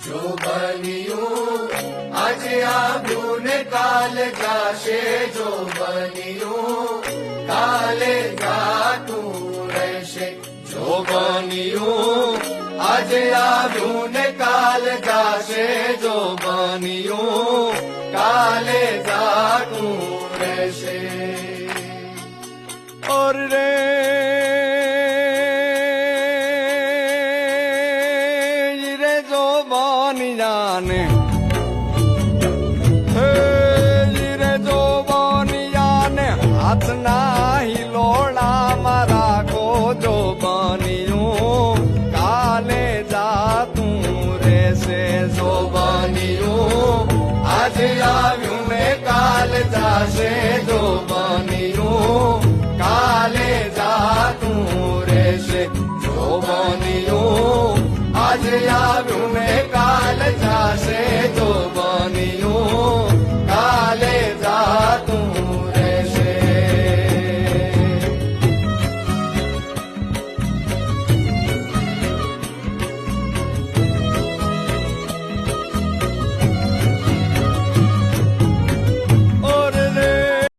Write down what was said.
જો બન્યું આજે આવ્યું ને કાલ જાશે, જો બન્યું કાલે જાતું રહેશે. જો બન્યું આજે આવ્યું ને કાલ જાશે, જો બન્યું કાલે જાતું રહેશે. और रे जो बानिया ने रे जो बानिया ने हाथ ना हिलोड़ा मारा को, जो बनिયું काले जाતું રહેશે. જો બન્યું આજે આવ્યું ને કાલ જાશે, જો બન્યું કાલે જાતું રહેશે. જો બન્યું આજે આવ્યું ને